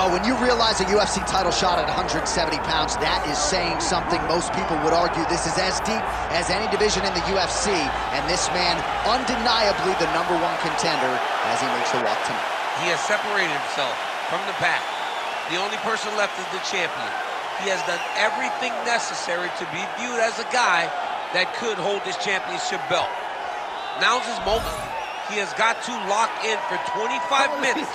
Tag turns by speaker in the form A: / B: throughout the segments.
A: Well, when you realize a UFC title shot at 170 pounds, that is saying something. Most people would argue this is as deep as any division in the UFC, and this man, undeniably the #1 contender as he makes the walk tonight.
B: He has separated himself from the pack. The only person left is the champion. He has done everything necessary to be viewed as a guy that could hold this championship belt. Now's his moment. He has got to lock in for 25 minutes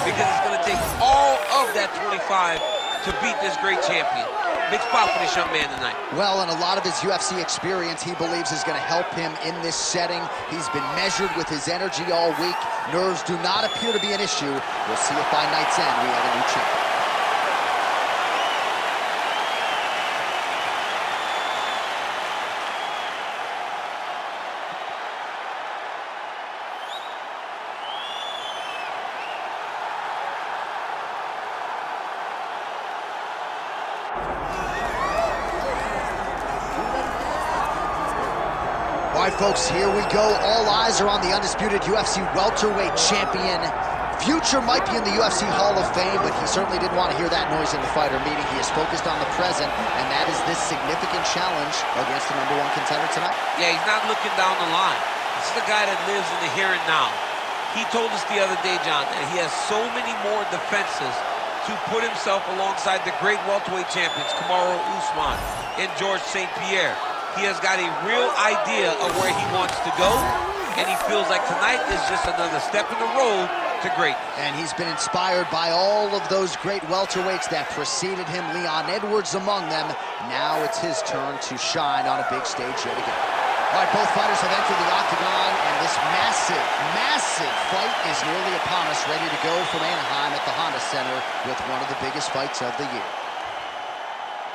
B: because it's going to take all of that 25 to beat this great champion. Big spot for this young man tonight.
A: Well, and a lot of his UFC experience, he believes, is going to help him in this setting. He's been measured with his energy all week. Nerves do not appear to be an issue. We'll see if by night's end we have a new champion. All right, folks, here we go. All eyes are on the undisputed UFC welterweight champion. Future might be in the UFC Hall of Fame, but he certainly didn't want to hear that noise in the fighter meeting. He is focused on the present, and that is this significant challenge against the #1 contender tonight.
B: Yeah, he's not looking down the line. This is the guy that lives in the here and now. He told us the other day, John, that he has so many more defenses to put himself alongside the great welterweight champions, Kamaru Usman and George St. Pierre. He has got a real idea of where he wants to go, and he feels like tonight is just another step in the road to greatness.
A: And he's been inspired by all of those great welterweights that preceded him, Leon Edwards among them. Now it's his turn to shine on a big stage yet again. All right, both fighters have entered the octagon, and this massive, massive fight is nearly upon us, ready to go from Anaheim at the Honda Center with one of the biggest fights of the year.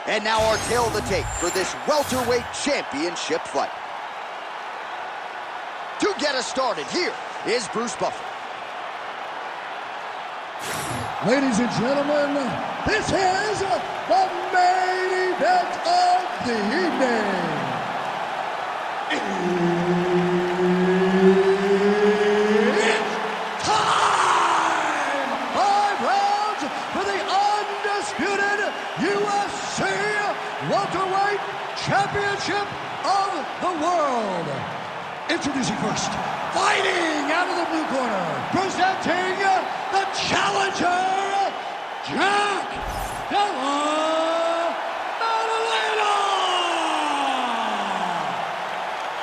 A: And now our tale of the tape for this welterweight championship fight. To get us started, here is Bruce Buffer.
C: Ladies and gentlemen, this is the main event of the evening. It's time! 5 rounds for the undisputed UFC Welterweight Championship of the World. Introducing first, fighting out of the blue corner, presenting the challenger, Jack Della Maddalena.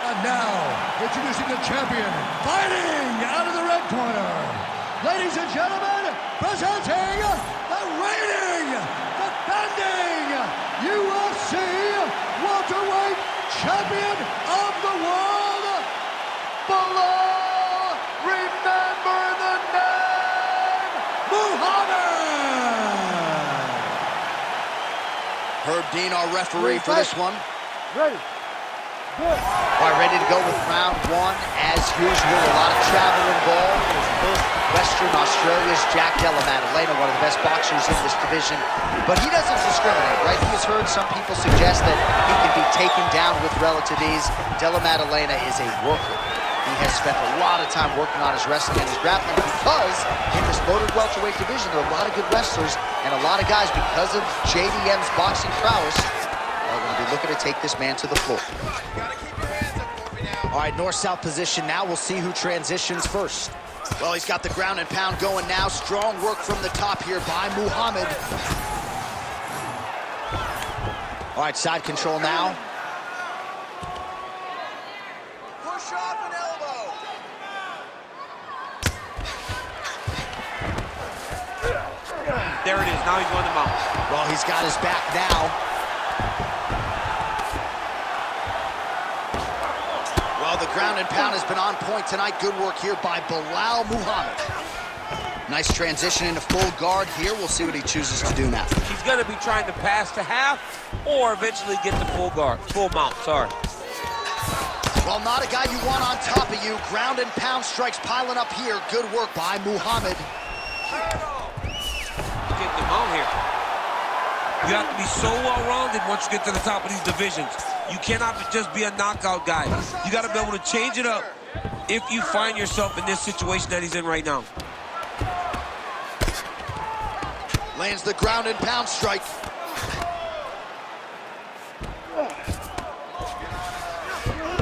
C: And now, introducing the champion, fighting out of the red corner. Ladies and gentlemen, presenting the reigning, defending UFC welterweight champion of the world, Belal. Remember the name, Muhammad.
A: Herb Dean, our referee for this one.
C: Ready. Good.
A: All right, ready to go with round 1. As usual, a lot of travel involved. Both Western Australia's Jack Della Maddalena, one of the best boxers in this division. But he doesn't discriminate, right? He has heard some people suggest that he can be taken down with relative ease. Della Maddalena is a worker. He has spent a lot of time working on his wrestling and his grappling because in this loaded welterweight division, there are a lot of good wrestlers and a lot of guys, because of JDM's boxing prowess, are going to be looking to take this man to the floor. All right, north-south position now. We'll see who transitions first. Well, he's got the ground and pound going now. Strong work from the top here by Muhammad. All right, side control now.
D: Push off an elbow.
B: There it is. Now he's going to mount.
A: Well, he's got his back now. Well, the ground and pound has been on point tonight. Good work here by Belal Muhammad. Nice transition into full guard here. We'll see what he chooses to do now.
B: He's going to be trying to pass to half or eventually get the full guard, full mount, sorry.
A: Well, not a guy you want on top of you. Ground and pound strikes piling up here. Good work by Muhammad.
B: Getting him out here. You have to be so well-rounded once you get to the top of these divisions. You cannot just be a knockout guy. You got to be able to change it up if you find yourself in this situation that he's in right now.
A: Lands the ground and pound strike.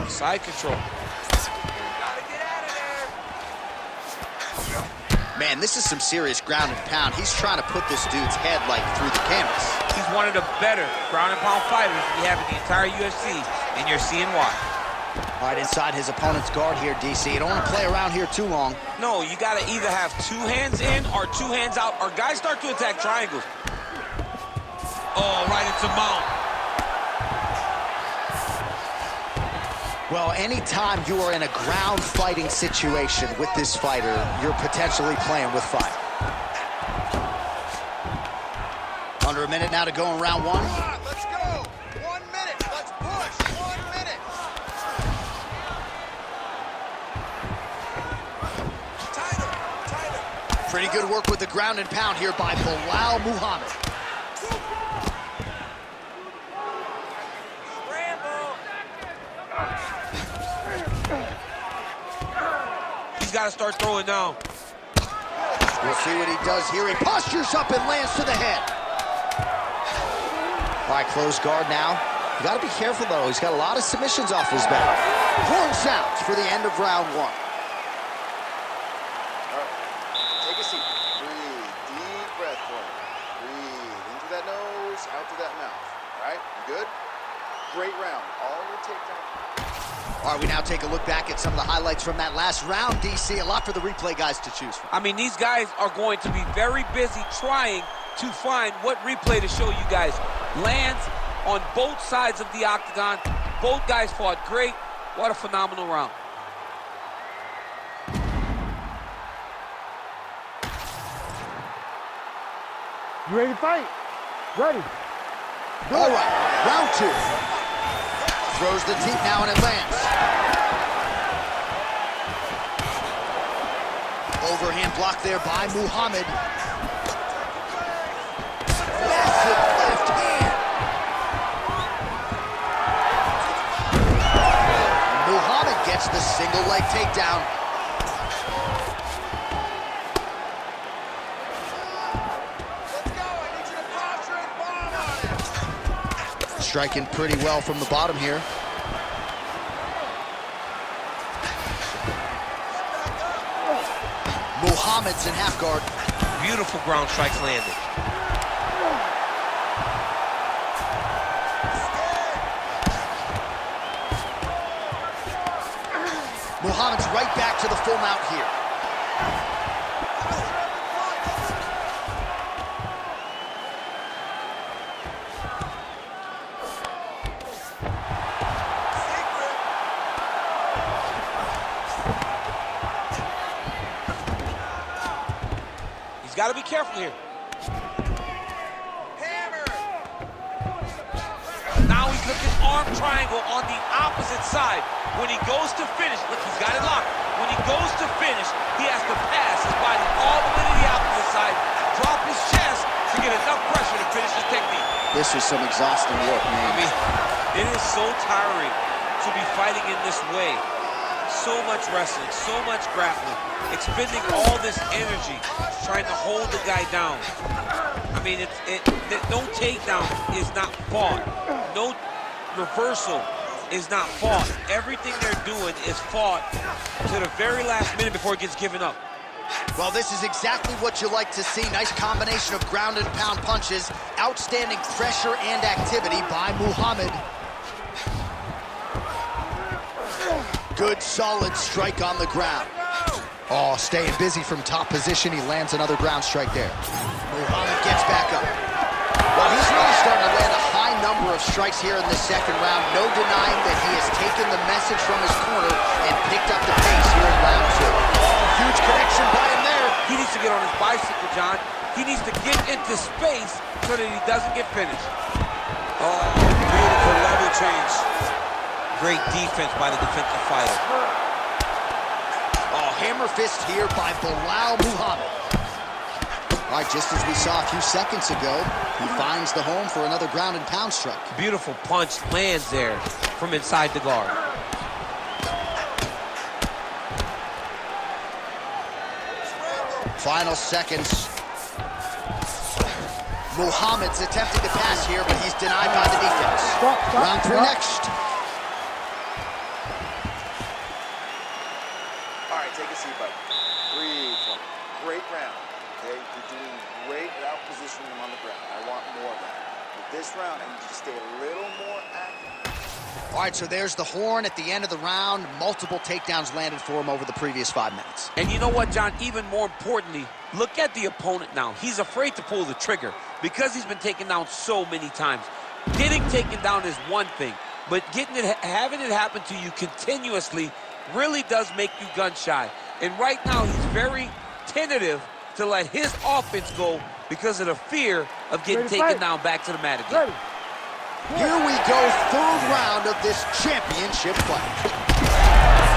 B: Side control.
A: Man, this is some serious ground and pound. He's trying to put this dude's head like through the canvas.
B: He's one of the better ground and pound fighters we have in the entire UFC, and you're seeing why.
A: All right, inside his opponent's guard here, DC. You don't want to play around here too long.
B: No, you got to either have 2 hands in or 2 hands out, or guys start to attack triangles. Oh, right into mount.
A: Well, anytime you are in a ground fighting situation with this fighter, you're potentially playing with fire. Under a minute now to go in round 1.
D: Come on, let's go. 1 minute. Let's push. 1 minute. Tighter.
A: Pretty good work with the ground and pound here by Belal Muhammad.
B: He's got to start throwing now.
A: We'll see what he does here. He postures up and lands to the head. All right, closed guard now. You got to be careful, though. He's got a lot of submissions off his back. Horn sounds for the end of round 1.
D: All right. Take a seat. Breathe. Deep breath for me. Breathe. In through that nose, out through that mouth. All right? You good? Great round. All your takedown.
A: All right, we now take a look back at some of the highlights from that last round, DC. A lot for the replay guys to choose from.
B: I mean, these guys are going to be very busy trying to find what replay to show you guys. Lands on both sides of the octagon. Both guys fought great. What a phenomenal round.
E: You ready to fight? Ready.
A: All right, round 2. Throws the deep now and it lands. Overhand block there by Muhammad. Massive left hand. Muhammad gets the single leg takedown.
D: Let's go. I need you to posture and bomb on him.
A: Striking pretty well from the bottom here. Muhammad's in half guard.
B: Beautiful ground strikes landed.
A: Muhammad's right back to the full mount here.
B: Got to be careful here.
D: Hammer.
B: Now he's looking arm triangle on the opposite side. When he goes to finish, look, he's got it locked. When he goes to finish, he has to pass his body all the way to the opposite side, drop his chest to get enough pressure to finish his technique.
A: This was some exhausting work, man.
B: I mean, it is so tiring to be fighting in this way. So much wrestling, so much grappling, expending all this energy trying to hold the guy down. I mean, no takedown is not fought. No reversal is not fought. Everything they're doing is fought to the very last minute before it gets given up.
A: Well, this is exactly what you like to see. Nice combination of ground and pound punches. Outstanding pressure and activity by Muhammad. Good, solid strike on the ground. Oh, staying busy from top position. He lands another ground strike there. Muhammad gets back up. Well, he's really starting to land a high number of strikes here in the second round. No denying that he has taken the message from his corner and picked up the pace here in round 2. Oh, huge connection by him there.
B: He needs to get on his bicycle, John. He needs to get into space so that he doesn't get finished. Oh, beautiful level change. Great defense by the defensive fighter.
A: Oh, hammer fist here by Belal Muhammad. All right, just as we saw a few seconds ago, he finds the home for another ground and pound strike.
B: Beautiful punch lands there from inside the guard.
A: Final seconds. Muhammad's attempting to pass here, but he's denied by the defense. Round 3 next.
D: All right, take a seat, buddy. Breathe for me. Great round. Okay, you're doing great without positioning him on the ground. I want more of that. With this round, I need you to stay a little more active.
A: All right, so there's the horn at the end of the round. Multiple takedowns landed for him over the previous 5 minutes.
B: And you know what, John? Even more importantly, look at the opponent now. He's afraid to pull the trigger because he's been taken down so many times. Getting taken down is one thing, but having it happen to you continuously really does make you gun shy. And right now, he's very tentative to let his offense go because of the fear of getting taken down back to the mat again.
A: Here we go, 3rd round of this championship fight.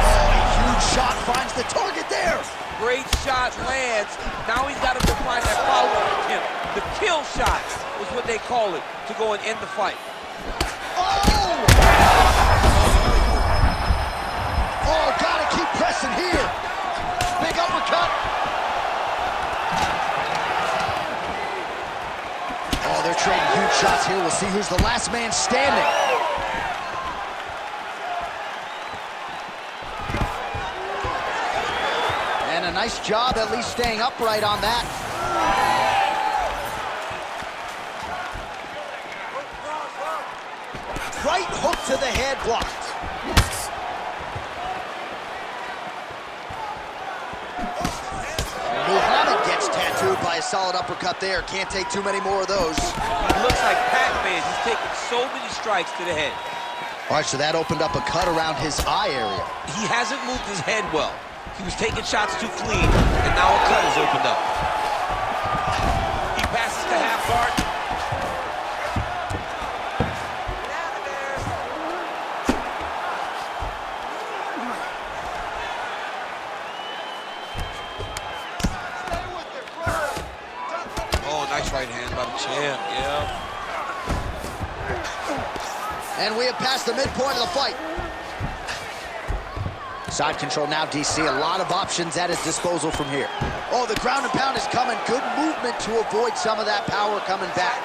A: Oh, a huge shot finds the target there.
B: Great shot lands. Now he's got to go find that follow-up attempt. The kill shot is what they call it to go and end the fight.
A: Oh! Oh, gotta keep pressing here. Big uppercut. Oh, they're trading huge shots here. We'll see who's the last man standing. And a nice job at least staying upright on that. Right hook to the head, blocked. Muhammad gets tattooed by a solid uppercut there. Can't take too many more of those.
B: He looks like Pac-Man. He's taking so many strikes to the head.
A: All right, so that opened up a cut around his eye area.
B: He hasn't moved his head well. He was taking shots too clean, and now a cut has opened up. He passes to half guard. Oh, nice right hand by the champ, yeah.
A: And we have passed the midpoint of the fight. Side control now, DC. A lot of options at his disposal from here. Oh, the ground and pound is coming. Good movement to avoid some of that power coming back.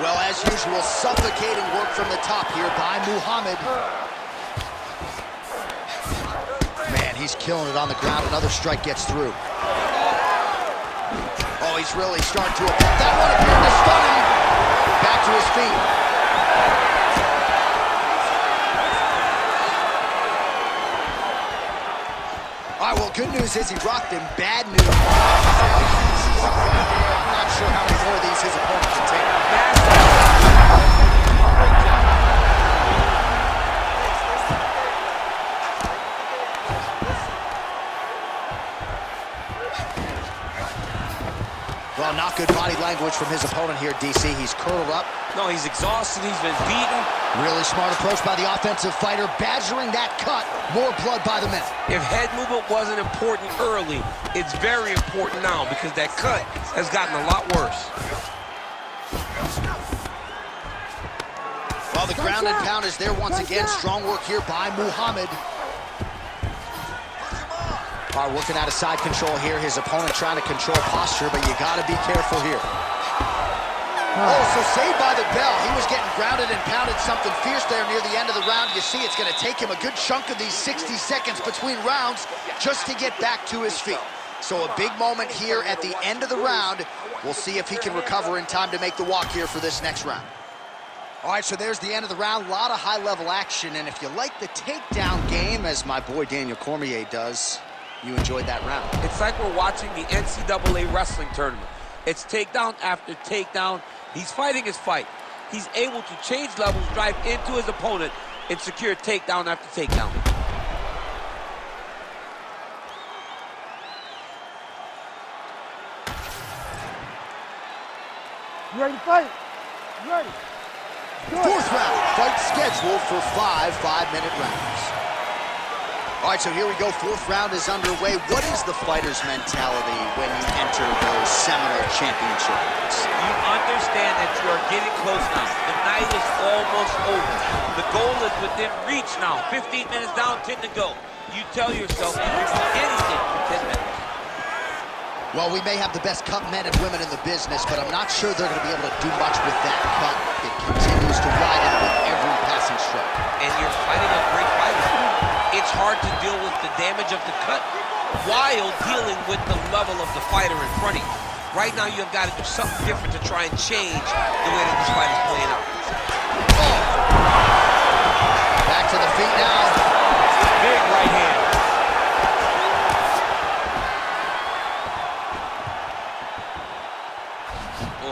A: Well, as usual, suffocating work from the top here by Muhammad. Man, he's killing it on the ground. Another strike gets through. Oh, he's really starting to... That one appeared to stun him. Back to his feet. All right, well, good news is he rocked him. Bad news. I'm not sure how many more of these his opponent can take. Well, not good body language from his opponent here, DC. He's curled up.
B: No, he's exhausted. He's been beaten.
A: Really smart approach by the offensive fighter, badgering that cut. More blood by the minute.
B: If head movement wasn't important early, it's very important now because that cut has gotten a lot worse.
A: Well, the ground and pound is there once again. Strong work here by Muhammad. All right, working out of side control here. His opponent trying to control posture, but you got to be careful here. Oh, so saved by the bell. He was getting grounded and pounded something fierce there near the end of the round. You see, it's going to take him a good chunk of these 60 seconds between rounds just to get back to his feet. So a big moment here at the end of the round. We'll see if he can recover in time to make the walk here for this next round. All right, so there's the end of the round. A lot of high-level action, and if you like the takedown game, as my boy Daniel Cormier does, you enjoyed that round.
B: It's like we're watching the NCAA wrestling tournament. It's takedown after takedown. He's fighting his fight. He's able to change levels, drive into his opponent, and secure takedown after takedown.
E: You ready to fight? You ready?
A: Fourth round, fight scheduled for 5 5-minute rounds. All right, so here we go. Fourth round is underway. What is the fighter's mentality when you enter those seminal championships?
B: You understand that you are getting close now. The night is almost over. The goal is within reach now. 15 minutes down, 10 to go. You tell yourself you can do anything for 10 minutes.
A: Well, we may have the best cut men and women in the business, but I'm not sure they're going to be able to do much with that cut. It continues to widen with every passing stroke.
B: And you're fighting a great fighter. It's hard to deal with the damage of the cut while dealing with the level of the fighter in front of you. Right now, you've got to do something different to try and change the way that this fight is playing out.
A: Oh! Back to the feet now.
B: Big right hand.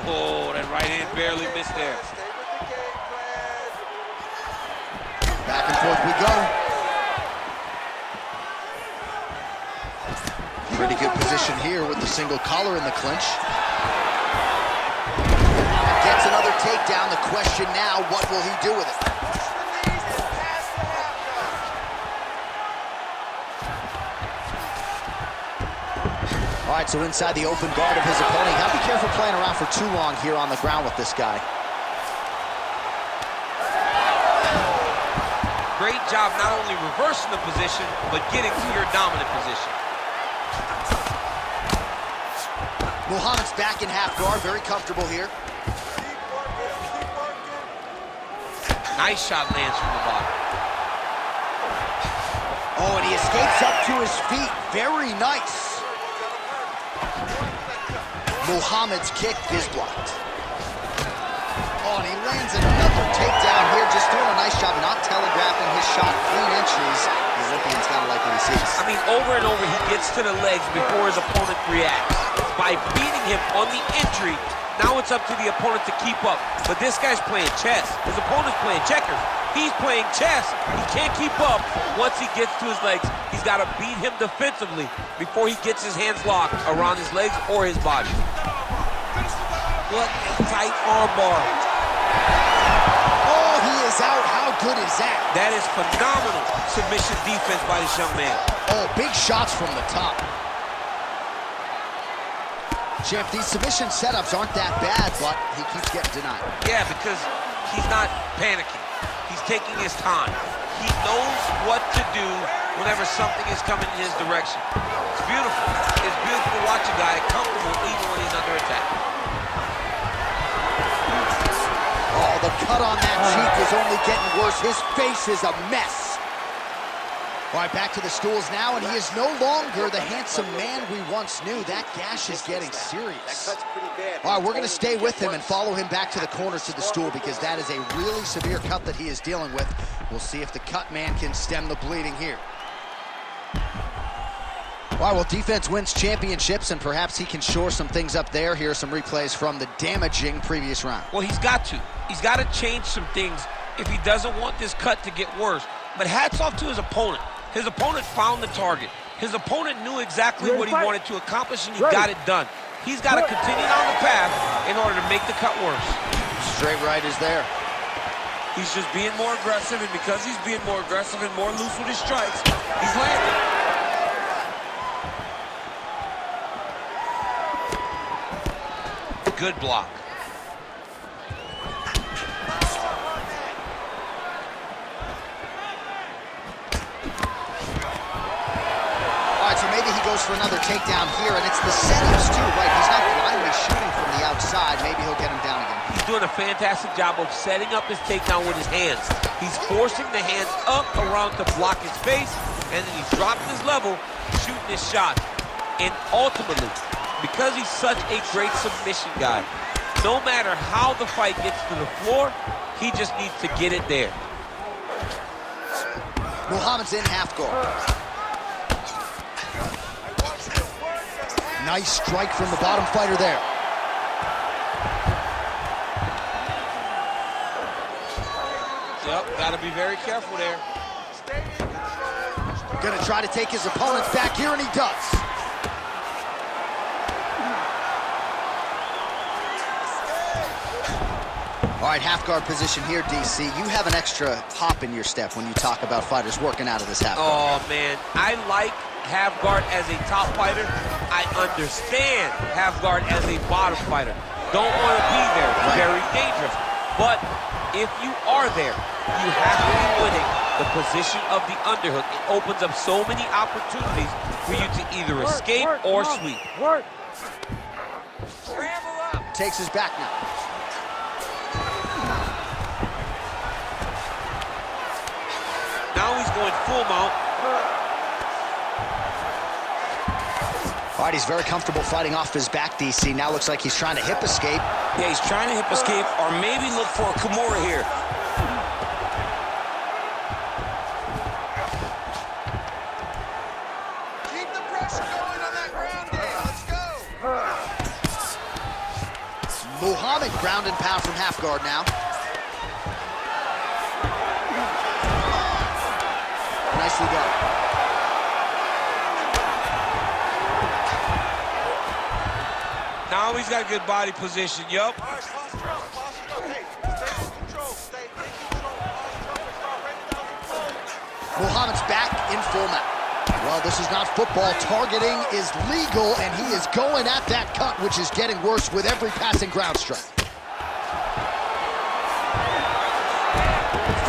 B: Oh, that right hand barely missed there.
A: Back and forth we go. Pretty good position here with the single collar in the clinch. Gets another takedown. The question now, what will he do with it? All right, so inside the open guard of his opponent. You gotta be careful playing around for too long here on the ground with this guy.
B: Great job not only reversing the position, but getting to your dominant position.
A: Muhammad's back in half guard, very comfortable here.
B: Nice shot lands from the bottom.
A: Oh, and he escapes up to his feet. Very nice. Muhammad's kick is blocked. Oh, and he lands another takedown here, just doing a nice job not telegraphing his shot clean entries. The Olympian's gotta like what he sees.
B: I mean, over and over, he gets to the legs before his opponent reacts. By beating him on the entry, now it's up to the opponent to keep up. But this guy's playing chess. His opponent's playing checkers. He's playing chess. He can't keep up. Once he gets to his legs, he's got to beat him defensively before he gets his hands locked around his legs or his body. What a tight armbar.
A: Oh, he is out. How good is that?
B: That is phenomenal submission defense by this young man.
A: Oh, big shots from the top. Champ, these submission setups aren't that bad, but he keeps getting denied.
B: Yeah, because he's not panicking. He's taking his time. He knows what to do whenever something is coming in his direction. It's beautiful. It's beautiful to watch a guy comfortable even when he's under attack.
A: Oh, the cut on that cheek is only getting worse. His face is a mess. All right, back to the stools now, and he is no longer the handsome man we once knew. That gash is getting serious.
D: That cut's pretty bad.
A: All right, we're going to stay with him and follow him back to the corners to the stool because that is a really severe cut that he is dealing with. We'll see if the cut man can stem the bleeding here. All right, well, defense wins championships, and perhaps he can shore some things up there. Here are some replays from the damaging previous round.
B: Well, he's got to. He's got to change some things if he doesn't want this cut to get worse. But hats off to his opponent. His opponent found the target. His opponent knew exactly what he wanted to accomplish, and he got it done. He's got to continue down the path in order to make the cut worse.
A: Straight right is there.
B: He's just being more aggressive, and because he's being more aggressive and more loose with his strikes, he's landing. Good block.
A: So maybe he goes for another takedown here, and it's the setups too, right? He's not blindly shooting from the outside. Maybe he'll get him down again.
B: He's doing a fantastic job of setting up his takedown with his hands. He's forcing the hands up around to block his face, and then he's dropping his level, shooting his shot. And ultimately, because he's such a great submission guy, no matter how the fight gets to the floor, he just needs to get it there.
A: Muhammad's in half guard. Nice strike from the bottom fighter there.
B: Yep, got to be very careful there.
A: Gonna try to take his opponents back here, and he does. All right, half guard position here, DC. You have an extra hop in your step when you talk about fighters working out of this half guard.
B: Oh, man, I like half guard as a top fighter. I understand half guard as a bottom fighter. Don't want to be there. It's very dangerous. But if you are there, you have to be winning the position of the underhook. It opens up so many opportunities for you to either escape or sweep. Scramble up.
A: Takes his back now.
B: Now he's going full mount.
A: All right, he's very comfortable fighting off his back, DC. Now looks like he's trying to hip escape.
F: Yeah, he's trying to hip escape or maybe look for a Kimura here.
D: Keep the pressure going on that ground game. Let's go.
A: Muhammad ground and pound from half guard now. Nicely done.
B: Now he's got good body position, yup.
D: All right, posture up, posture up. Hey, stay in control, stay in control. Posture up and start raining down some blows.
A: Muhammad's back in full mount. Well, this is not football. Targeting is legal, and he is going at that cut, which is getting worse with every passing ground strike.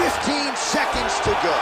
A: 15 seconds to go.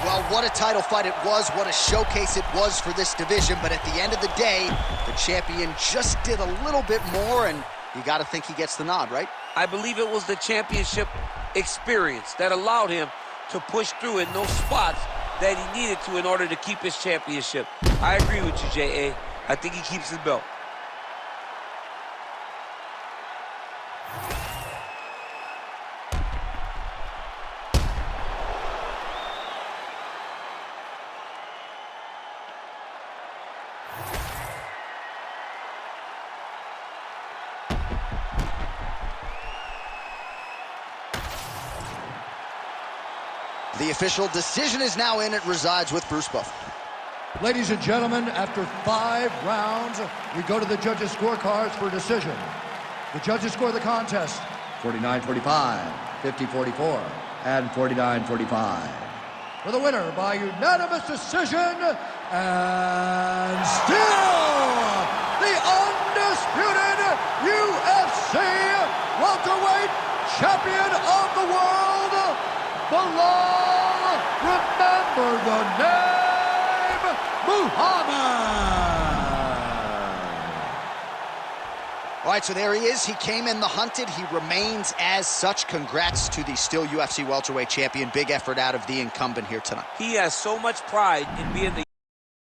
A: Well, what a title fight it was, what a showcase it was for this division, but at the end of the day, the champion just did a little bit more, and you got to think he gets the nod, right?
B: I believe it was the championship experience that allowed him to push through in those spots that he needed to in order to keep his championship. I agree with you, J.A. I think he keeps his belt.
A: The official decision is now in. It resides with Bruce Buffer.
C: Ladies and gentlemen, after 5 rounds, we go to the judges' scorecards for a decision. The judges score the contest 49-45, 50-44, and 49-45. For the winner by unanimous decision, and still the undisputed UFC welterweight champion of the world, Belal. Remember the name, Muhammad.
A: All right, so there he is. He came in the hunted. He remains as such. Congrats to the still UFC welterweight champion. Big effort out of the incumbent here tonight.
B: He has so much pride in being the